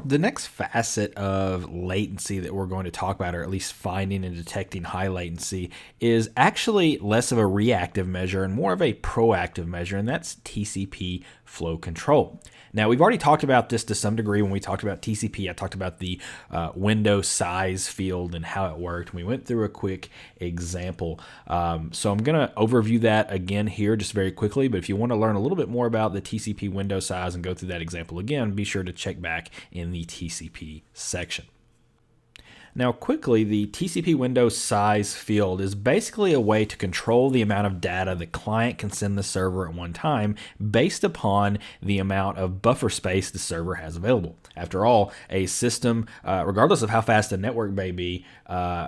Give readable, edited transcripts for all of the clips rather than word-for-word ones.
The next facet of latency that we're going to talk about, or at least finding and detecting high latency, is actually less of a reactive measure and more of a proactive measure, and that's TCP flow control. Now, we've already talked about this to some degree when we talked about TCP. I talked about the window size field and how it worked. We went through a quick example. So I'm going to overview that again here just very quickly. But if you want to learn a little bit more about the TCP window size and go through that example again, be sure to check back in the TCP section. Now, quickly, the TCP window size field is basically a way to control the amount of data the client can send the server at one time based upon the amount of buffer space the server has available. After all, a system, regardless of how fast the network may be,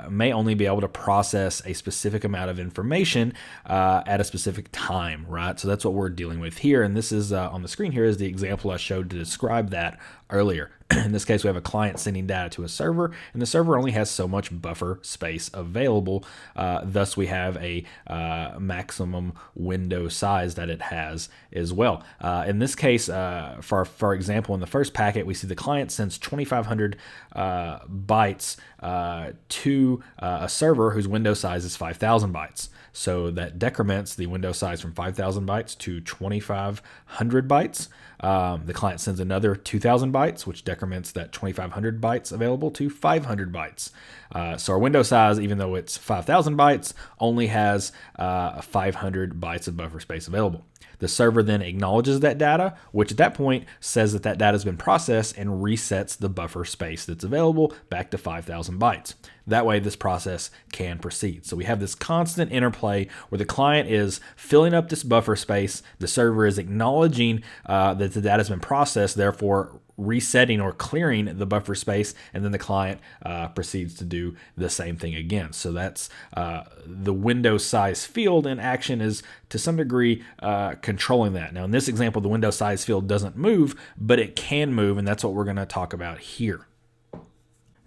may only be able to process a specific amount of information at a specific time, right? So that's what we're dealing with here. And this is on the screen here is the example I showed to describe that earlier. In this case, we have a client sending data to a server, and the server only has so much buffer space available. Thus, we have a maximum window size that it has as well. In this case, for example, in the first packet, we see the client sends 2,500 bytes to a server whose window size is 5,000 bytes. So that decrements the window size from 5,000 bytes to 2,500 bytes. The client sends another 2,000 bytes, which decrements that 2,500 bytes available to 500 bytes. So our window size, even though it's 5,000 bytes, only has 500 bytes of buffer space available. The server then acknowledges that data, which at that point says that that data has been processed and resets the buffer space that's available back to 5,000 bytes. That way, this process can proceed. So we have this constant interplay where the client is filling up this buffer space, the server is acknowledging that the data has been processed, therefore resetting or clearing the buffer space, and then the client proceeds to do the same thing again. So that's the window size field in action is to some degree controlling that. Now in this example, the window size field doesn't move, but it can move, and that's what we're going to talk about here.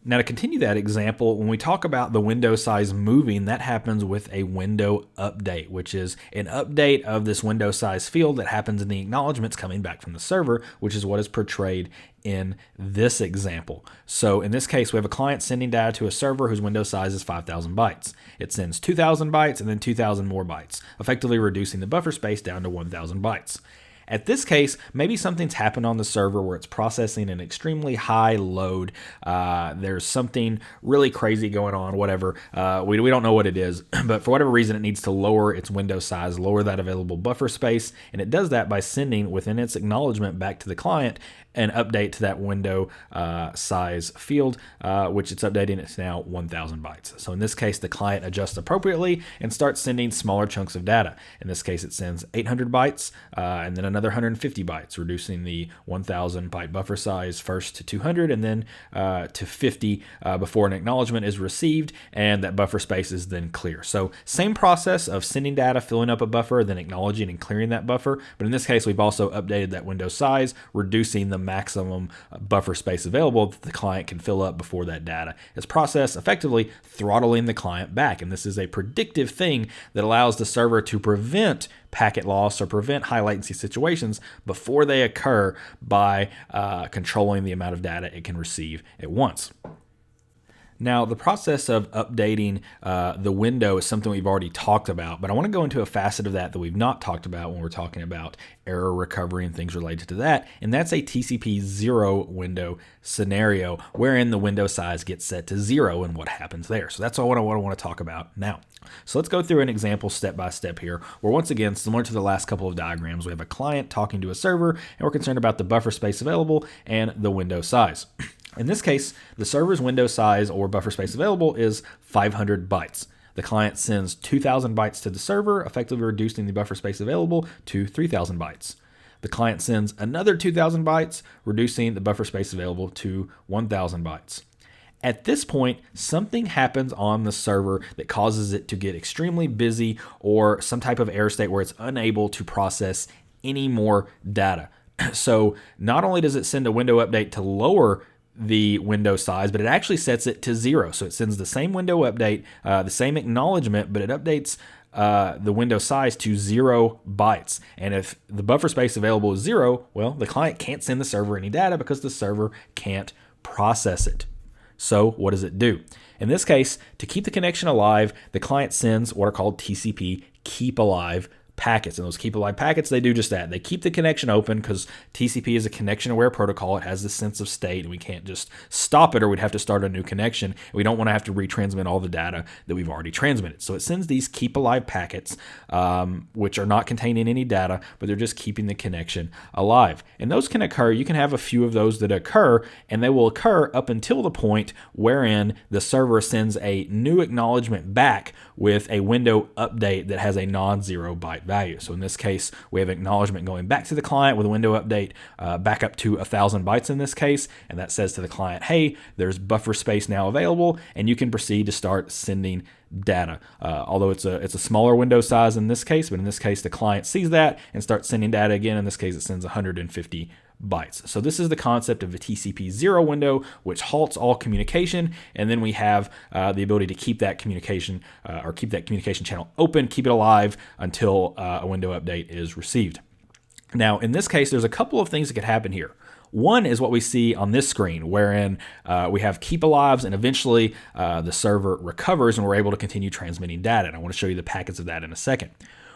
Now, to continue that example, when we talk about the window size moving, that happens with a window update, which is an update of this window size field that happens in the acknowledgments coming back from the server, which is what is portrayed in this example. So in this case, we have a client sending data to a server whose window size is 5,000 bytes. It sends 2,000 bytes and then 2,000 more bytes, effectively reducing the buffer space down to 1,000 bytes. At this case, maybe something's happened on the server where it's processing an extremely high load. There's something really crazy going on, whatever. We don't know what it is, but for whatever reason, it needs to lower its window size, lower that available buffer space, and it does that by sending within its acknowledgement back to the client an update to that window size field, which it's updating. It's now 1,000 bytes. So in this case, the client adjusts appropriately and starts sending smaller chunks of data. In this case, it sends 800 bytes and then another 150 bytes, reducing the 1,000 byte buffer size first to 200 and then to 50 before an acknowledgement is received, and that buffer space is then clear. So same process of sending data, filling up a buffer, then acknowledging and clearing that buffer. But in this case, we've also updated that window size, reducing the maximum buffer space available that the client can fill up before that data is processed, effectively throttling the client back. And this is a predictive thing that allows the server to prevent packet loss or prevent high latency situations before they occur by controlling the amount of data it can receive at once. Now, the process of updating the window is something we've already talked about, but I want to go into a facet of that we've not talked about when we're talking about error recovery and things related to that, and that's a TCP 0 window scenario wherein the window size gets set to 0 and what happens there. So that's what I want to talk about now. So let's go through an example step by step here, where once again, similar to the last couple of diagrams, we have a client talking to a server, and we're concerned about the buffer space available and the window size. In this case, the server's window size or buffer space available is 500 bytes. The client sends 2,000 bytes to the server, effectively reducing the buffer space available to 3,000 bytes. The client sends another 2,000 bytes, reducing the buffer space available to 1,000 bytes. At this point, something happens on the server that causes it to get extremely busy or some type of error state where it's unable to process any more data. So not only does it send a window update to lower the window size, but it actually sets it to 0. So it sends the same window update, the same acknowledgement, but it updates the window size to 0 bytes. And if the buffer space available is 0, well, the client can't send the server any data because the server can't process it. So what does it do? In this case, to keep the connection alive, the client sends what are called TCP keep alive packets. And those keep alive packets, they do just that. They keep the connection open because TCP is a connection aware protocol. It has this sense of state, and we can't just stop it or we'd have to start a new connection. We don't want to have to retransmit all the data that we've already transmitted. So it sends these keep alive packets, which are not containing any data, but they're just keeping the connection alive. And those can occur. You can have a few of those that occur, and they will occur up until the point wherein the server sends a new acknowledgement back with a window update that has a non-zero byte value. So in this case, we have acknowledgement going back to the client with a window update back up to 1,000 bytes in this case, and that says to the client, hey, there's buffer space now available, and you can proceed to start sending data. Although it's a smaller window size in this case, but in this case, the client sees that and starts sending data again. In this case, it sends 150 bytes. So this is the concept of a TCP 0 window, which halts all communication, and then we have the ability to keep that communication or keep that communication channel open, keep it alive until a window update is received. Now, in this case, there's a couple of things that could happen here. One is what we see on this screen, wherein we have keep alives, and eventually the server recovers and we're able to continue transmitting data. And I want to show you the packets of that in a second.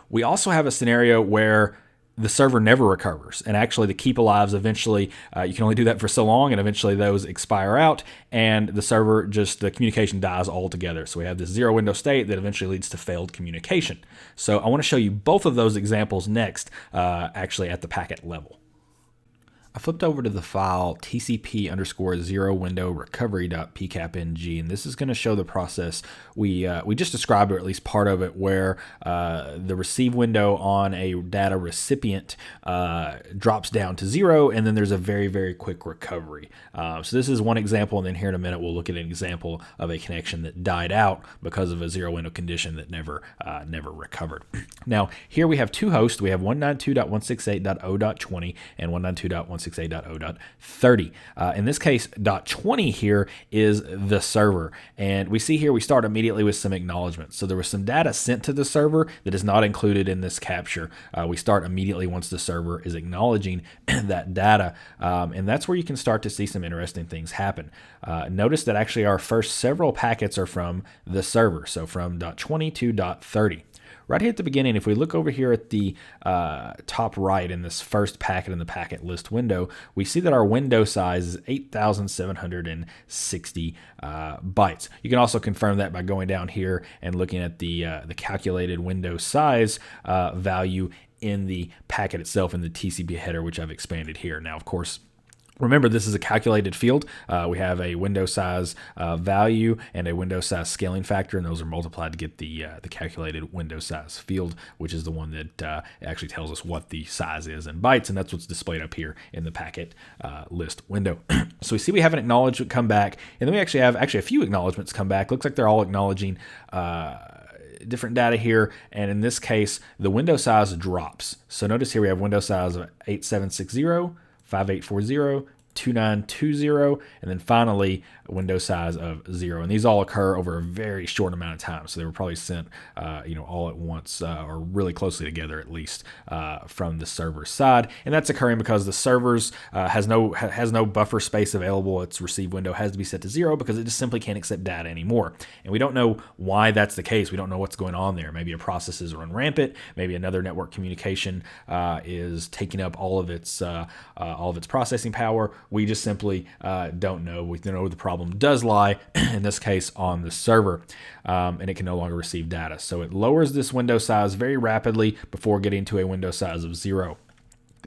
We also have a scenario where the server never recovers, and actually the keep alives eventually, you can only do that for so long, and eventually those expire out, and the server the communication dies altogether. So we have this 0 window state that eventually leads to failed communication. So I want to show you both of those examples next, actually at the packet level. I flipped over to the file tcp_0 window recovery.pcapng, and this is going to show the process we just described, or at least part of it, where the receive window on a data recipient drops down to 0, and then there's a very, very quick recovery. So this is one example, and then here in a minute we'll look at an example of a connection that died out because of a 0 window condition that never recovered. Now here we have two hosts. We have 192.168.0.20 and 192.168.0.30. In this case, .20 here is the server, and we see here we start immediately with some acknowledgments. So there was some data sent to the server that is not included in this capture. We start immediately once the server is acknowledging that data, and that's where you can start to see some interesting things happen. Notice that actually our first several packets are from the server, so from .20 to .30. Right here at the beginning, if we look over here at the top right in this first packet in the packet list window, we see that our window size is 8,760 bytes. You can also confirm that by going down here and looking at the calculated window size value in the packet itself in the TCP header, which I've expanded here. Now, of course, remember, this is a calculated field. We have a window size value and a window size scaling factor, and those are multiplied to get the calculated window size field, which is the one that actually tells us what the size is in bytes, and that's what's displayed up here in the packet list window. So we see we have an acknowledgement come back, and then we actually have a few acknowledgements come back. Looks like they're all acknowledging different data here, and in this case, the window size drops. So notice here we have window size of 8760, 5840, 2920, and then finally a window size of 0. And these all occur over a very short amount of time. So they were probably sent, all at once or really closely together, at least from the server side. And that's occurring because the servers has no buffer space available. Its receive window has to be set to 0 because it just simply can't accept data anymore. And we don't know why that's the case. We don't know what's going on there. Maybe a process is run rampant. Maybe another network communication is taking up all of its processing power. We just simply don't know. We know the problem does lie, in this case, on the server, and it can no longer receive data. So it lowers this window size very rapidly before getting to a window size of 0.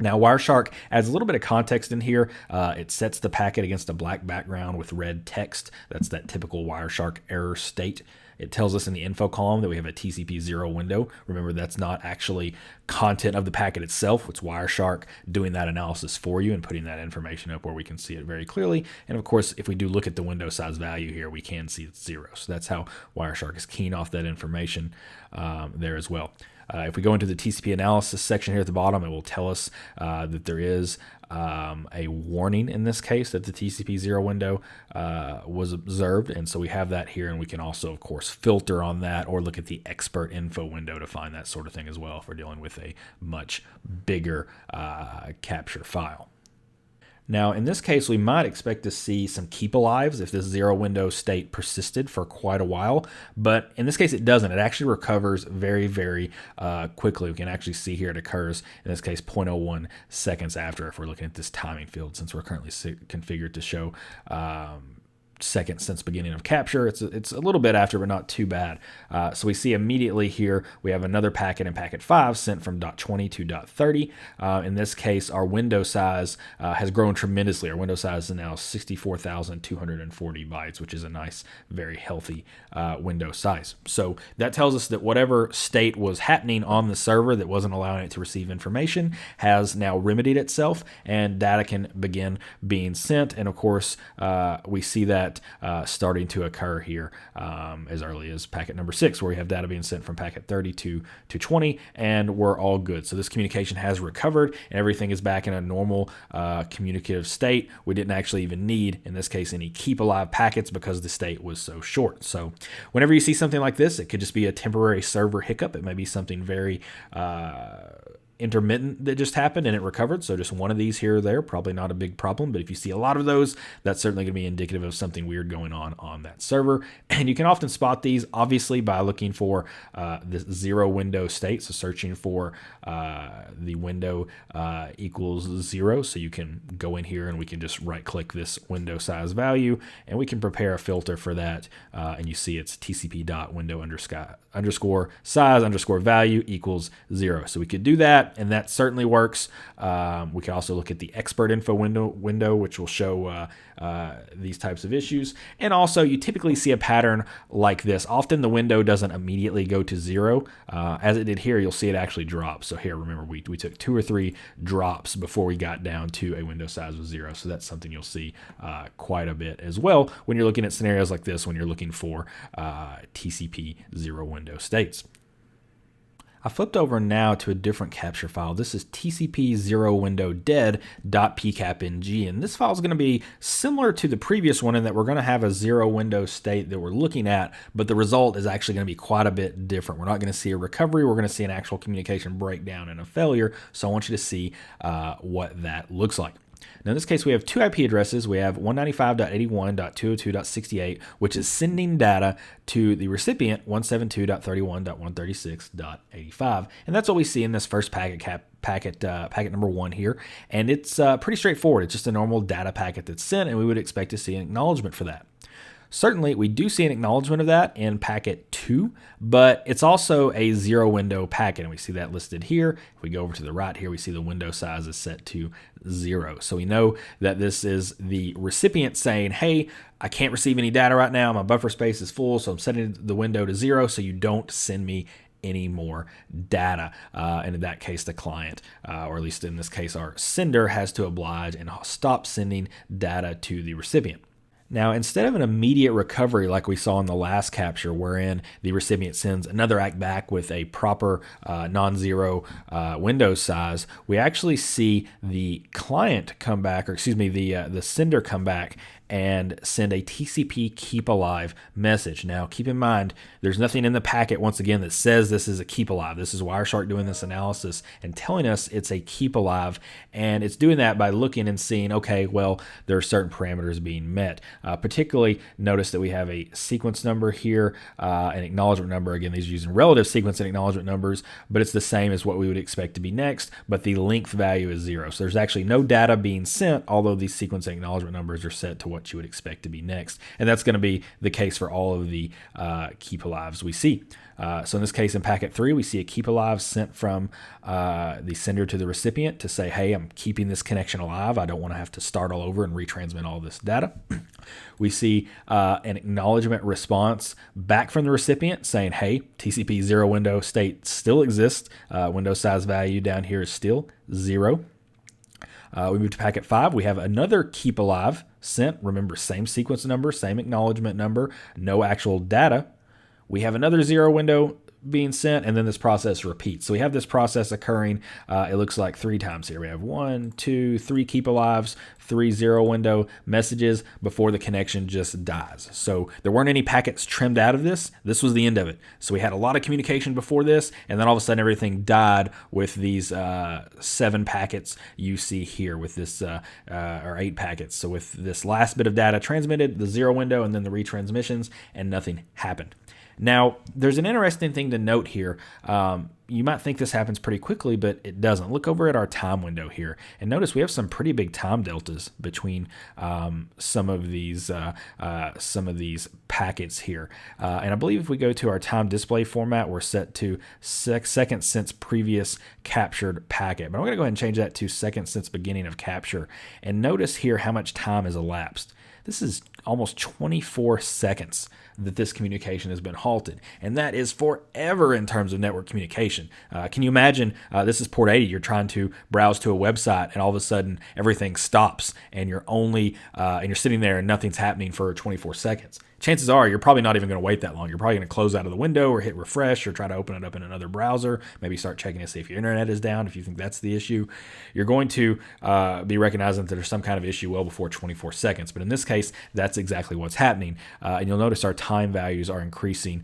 Now, Wireshark adds a little bit of context in here. It sets the packet against a black background with red text. That's that typical Wireshark error state. It tells us in the info column that we have a TCP 0 window. Remember, that's not actually content of the packet itself. It's Wireshark doing that analysis for you and putting that information up where we can see it very clearly. And of course, if we do look at the window size value here, we can see it's 0. So that's how Wireshark is keying off that information there as well. If we go into the TCP analysis section here at the bottom, it will tell us that there is a warning in this case that the TCP 0 window was observed, and so we have that here, and we can also, of course, filter on that or look at the expert info window to find that sort of thing as well if we're dealing with a much bigger capture file. Now, in this case, we might expect to see some keep alives if this 0 window state persisted for quite a while, but in this case, it doesn't. It actually recovers very, very quickly. We can actually see here it occurs, in this case, 0.01 seconds after if we're looking at this timing field, since we're currently configured to show seconds since beginning of capture. It's a little bit after, but not too bad. So we see immediately here we have another packet in packet 5 sent from .20 to .30. In this case, our window size has grown tremendously. Our window size is now 64,240 bytes, which is a nice, very healthy window size. So that tells us that whatever state was happening on the server that wasn't allowing it to receive information has now remedied itself, and data can begin being sent. And of course, we see that starting to occur here as early as packet number 6, where we have data being sent from packet 30 to 20, and we're all good. So this communication has recovered, and everything is back in a normal communicative state. We didn't actually even need, in this case, any keep alive packets because the state was so short. So whenever you see something like this, it could just be a temporary server hiccup. It may be something very intermittent that just happened and it recovered. So just one of these here or there, probably not a big problem. But if you see a lot of those, that's certainly going to be indicative of something weird going on that server. And you can often spot these, obviously, by looking for this 0 window state. So searching for the window equals 0. So you can go in here and we can just right click this window size value and we can prepare a filter for that. And you see it's TCP.window underscore size underscore value equals 0. So we could do that, and that certainly works. We can also look at the expert info window, which will show these types of issues. And also, you typically see a pattern like this. Often the window doesn't immediately go to 0. As it did here, you'll see it actually drop. So here, remember, we took 2 or 3 drops before we got down to a window size of 0. So that's something you'll see quite a bit as well when you're looking at scenarios like this, when you're looking for TCP 0 window states. I flipped over now to a different capture file. This is TCP 0 window dead.pcapng, and this file is going to be similar to the previous one in that we're going to have a 0 window state that we're looking at, but the result is actually going to be quite a bit different. We're not going to see a recovery. We're going to see an actual communication breakdown and a failure. So I want you to see what that looks like. Now, in this case, we have 2 IP addresses. We have 195.81.202.68, which is sending data to the recipient 172.31.136.85. And that's what we see in this first packet number 1 here. And it's pretty straightforward. It's just a normal data packet that's sent, and we would expect to see an acknowledgement for that. Certainly, we do see an acknowledgement of that in packet 2, but it's also a 0 window packet, and we see that listed here. If we go over to the right here, we see the window size is set to 0. So we know that this is the recipient saying, hey, I can't receive any data right now. My buffer space is full, so I'm setting the window to 0 so you don't send me any more data. And in that case, the client, or at least in this case, our sender, has to oblige and stop sending data to the recipient. Now, instead of an immediate recovery like we saw in the last capture, wherein the recipient sends another ACK back with a proper non-zero window size, we actually see the client come back, or excuse me, the sender come back and send a TCP keep alive message. Now, keep in mind, there's nothing in the packet, once again, that says this is a keep alive. This is Wireshark doing this analysis and telling us it's a keep alive, and it's doing that by looking and seeing, okay, well, there are certain parameters being met. Particularly, notice that we have a sequence number here, an acknowledgement number. Again, these are using relative sequence and acknowledgement numbers, but it's the same as what we would expect to be next, but the length value is 0. So there's actually no data being sent, although these sequence and acknowledgement numbers are set to what you would expect to be next. And that's going to be the case for all of the keep alives we see. So in this case, in packet 3, we see a keep alive sent from the sender to the recipient to say, hey, I'm keeping this connection alive. I don't want to have to start all over and retransmit all this data. We see an acknowledgement response back from the recipient saying, hey, TCP 0 window state still exists. Window size value down here is still 0. We move to packet 5. We have another keep alive sent. Remember, same sequence number, same acknowledgement number, no actual data. We have another 0 window being sent, and then this process repeats. So we have this process occurring, it looks like 3 times here. We have 1, 2, 3 keep alives, 3 0 window messages before the connection just dies. So there weren't any packets trimmed out of this. This was the end of it. So we had a lot of communication before this, and then all of a sudden everything died with these 7 packets you see here with this, or 8 packets. So with this last bit of data transmitted, the 0 window, and then the retransmissions, and nothing happened. Now, there's an interesting thing to note here. You might think this happens pretty quickly, but it doesn't. Look over at our time window here, and notice we have some pretty big time deltas between some of these packets here. And I believe if we go to our time display format, we're set to second since previous captured packet. But I'm going to go ahead and change that to second since beginning of capture. And notice here how much time has elapsed. This is almost 24 seconds that this communication has been halted. And that is forever in terms of network communication. Can you imagine, this is port 80, you're trying to browse to a website and all of a sudden everything stops and you're sitting there and nothing's happening for 24 seconds. Chances are you're probably not even going to wait that long. You're probably going to close out of the window or hit refresh or try to open it up in another browser. Maybe start checking to see if your internet is down, if you think that's the issue. You're going to be recognizing that there's some kind of issue well before 24 seconds. But in this case, that's exactly what's happening. And you'll notice our time values are increasing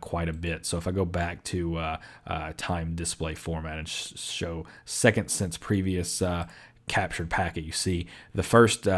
quite a bit. So if I go back to time display format and show second since previous captured packet, you see the first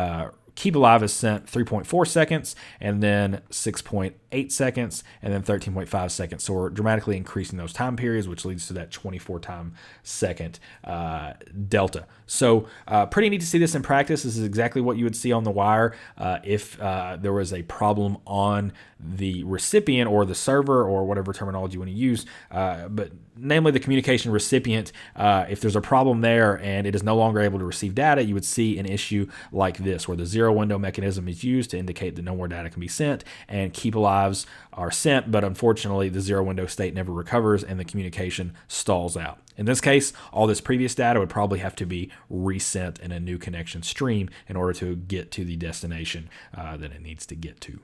keep alive is sent 3.4 seconds, and then 6.8 seconds, and then 13.5 seconds. So we're dramatically increasing those time periods, which leads to that 24 time second delta. So pretty neat to see this in practice. This is exactly what you would see on the wire if there was a problem on the recipient or the server or whatever terminology you want to use, but namely the communication recipient. If there's a problem there and it is no longer able to receive data, you would see an issue like this, where the 0 window mechanism is used to indicate that no more data can be sent, and keep alives are sent, but unfortunately the 0 window state never recovers and the communication stalls out. In this case, all this previous data would probably have to be resent in a new connection stream in order to get to the destination that it needs to get to.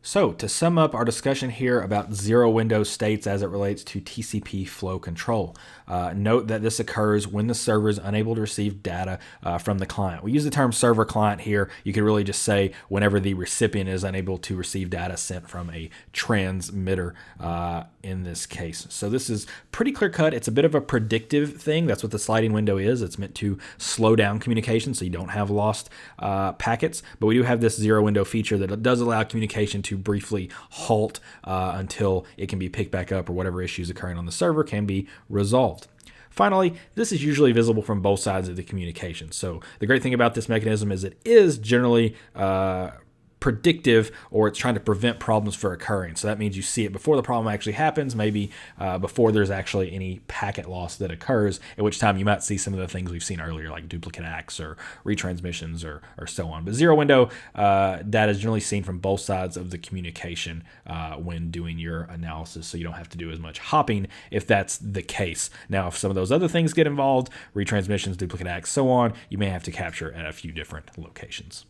So to sum up our discussion here about 0 window states as it relates to TCP flow control, note that this occurs when the server is unable to receive data from the client. We use the term server client here. You could really just say whenever the recipient is unable to receive data sent from a transmitter in this case. So this is pretty clear cut. It's a bit of a predictive thing. That's what the sliding window is. It's meant to slow down communication so you don't have lost packets. But we do have this 0 window feature that does allow communication to briefly halt until it can be picked back up or whatever issues occurring on the server can be resolved. Finally, this is usually visible from both sides of the communication. So the great thing about this mechanism is it is generally predictive, or it's trying to prevent problems from occurring. So that means you see it before the problem actually happens, maybe before there's actually any packet loss that occurs, at which time you might see some of the things we've seen earlier, like duplicate acts or retransmissions or so on. But 0 window data is generally seen from both sides of the communication when doing your analysis, so you don't have to do as much hopping if that's the case. Now, if some of those other things get involved, retransmissions, duplicate acts, so on, you may have to capture at a few different locations.